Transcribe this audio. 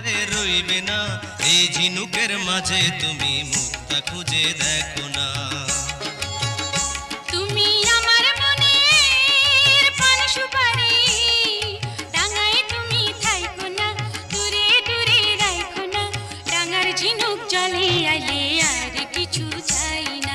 রইবে না এই ঝিনুকের মাঝে তুমি মুক্তা খুঁজে দেখো না তুমি আমার মনের পান সুপারি ডাঙায় তুমি থাইকো না দূরে দূরে রাইখো না ডাঙার ঝিনুক জলে আইলে আর কিছু চাই না